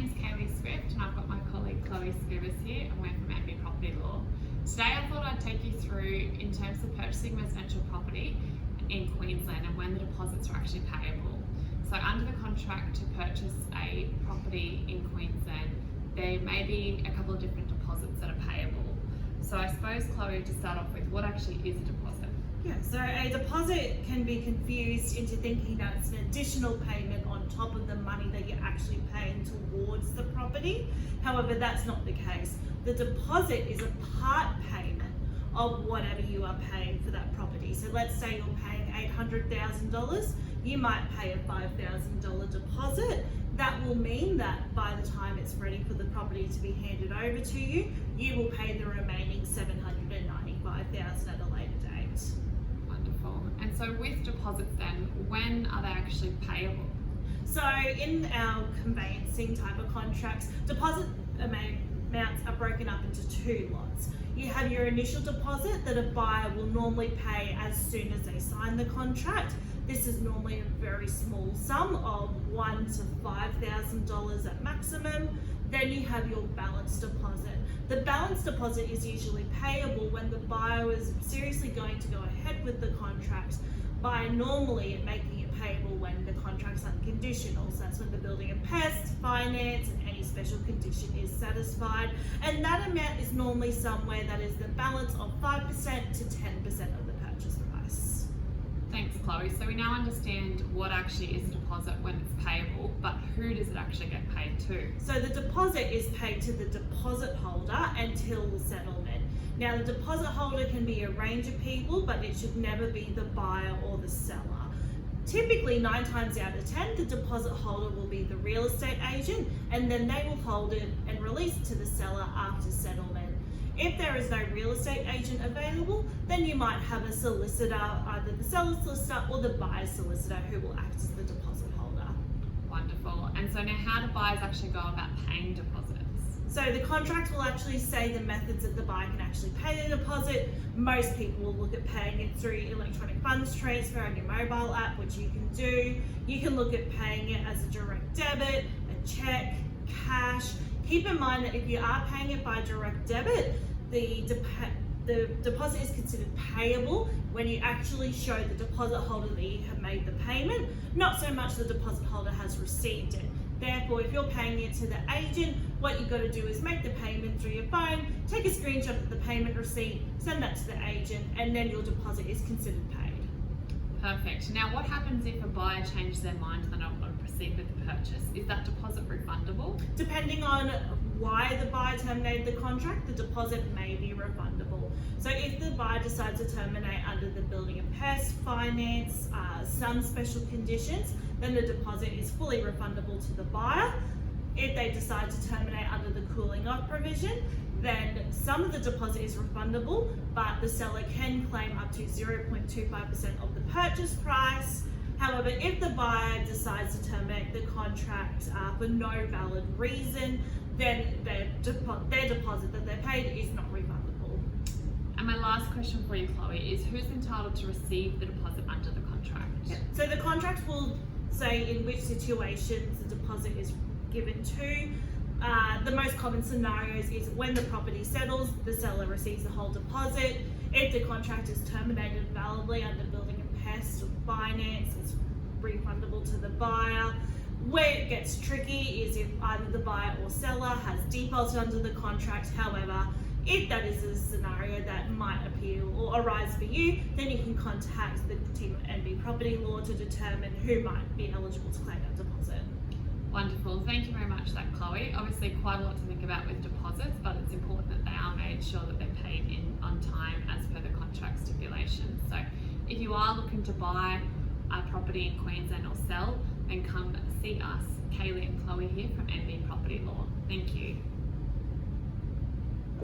name's Kayleigh and I've got my colleague Chloe Skubis here, and we're from Payable Property Law. Today I thought I'd take you through in terms of purchasing residential property in Queensland and when the deposits are actually payable. So under the contract to purchase a property in Queensland, there may be a couple of different deposits that are payable. So I suppose, Chloe, to start off with, what actually is a deposit? Yeah, so a deposit can be confused into thinking that it's an additional payment on top of the money that you're actually paying towards the property. However, that's not the case. The deposit is a part payment of whatever you are paying for that property. So let's say you're paying $800,000, you might pay a $5,000 deposit. That will mean that by the time it's ready for the property to be handed over to you, you will pay the remaining $795,000 at a later date. Wonderful. And so with deposits then, when are they actually payable? So in our conveyancing type of contracts, deposit amounts are broken up into two lots. You have your initial deposit that a buyer will normally pay as soon as they sign the contract. This is normally a very small sum of $1,000 to $5,000 at maximum. Then you have your balance deposit. The balance deposit is usually payable when the buyer is seriously going to go ahead with the contract by normally making it payable when the contract's unconditional. So that's when the building and pest, finance, and any special condition is satisfied. And that amount is normally somewhere that is the balance of 5% to 10% of the purchase price. Thanks, Chloe. So we now understand what actually is a deposit when it's payable, but who does it actually get paid to? So the deposit is paid to the deposit holder until settlement. Now the deposit holder can be a range of people, but it should never be the buyer or the seller. Typically 9 times out of 10, the deposit holder will be the real estate agent, and then they will hold it and release it to the seller after settlement. If there is no real estate agent available, then you might have a solicitor, either the seller's solicitor or the buyer's solicitor, who will act as the deposit holder. Wonderful. And so now how do buyers actually go about paying deposits? So the contract will actually say the methods that the buyer can actually pay the deposit. Most people will look at paying it through electronic funds transfer on your mobile app, which you can do. You can look at paying it as a direct debit, a check, cash. Keep in mind that if you are paying it by direct debit, the deposit is considered payable when you actually show the deposit holder that you have made the payment, not so much the deposit holder has received it. Therefore, if you're paying it to the agent, what you've got to do is make the payment through your phone, take a screenshot of the payment receipt, send that to the agent, and then your deposit is considered paid. Perfect. Now, what happens if a buyer changes their mind and they don't want to proceed with the purchase? Is that deposit refundable? Depending on why the buyer terminated the contract, the deposit may be refundable. So if the buyer decides to terminate under the building and pest, finance, some special conditions, then the deposit is fully refundable to the buyer. If they decide to terminate under the cooling off provision, then some of the deposit is refundable, but the seller can claim up to 0.25% of the purchase price. However, if the buyer decides to terminate the contract for no valid reason, then their deposit that they paid is not refundable. And my last question for you, Chloe, is who's entitled to receive the deposit under the contract? Yeah. So the contract will say in which situations the deposit is given to. The most common scenarios is when the property settles, the seller receives the whole deposit. If the contract is terminated validly under building and pest or finance, it's refundable to the buyer. Where it gets tricky is if either the buyer or seller has defaulted under the contract. However, if that is a scenario that might appear or arise for you, then you can contact the team at NB Property Law to determine who might be eligible to claim that deposit. Wonderful. Thank you very much for that, Chloe. Obviously quite a lot to think about with deposits, but it's important that they are made sure that they're paid in on time as per the contract stipulations. So if you are looking to buy a property in Queensland or sell, then come see us, Kayleigh and Chloe here from NB Property Law. Thank you.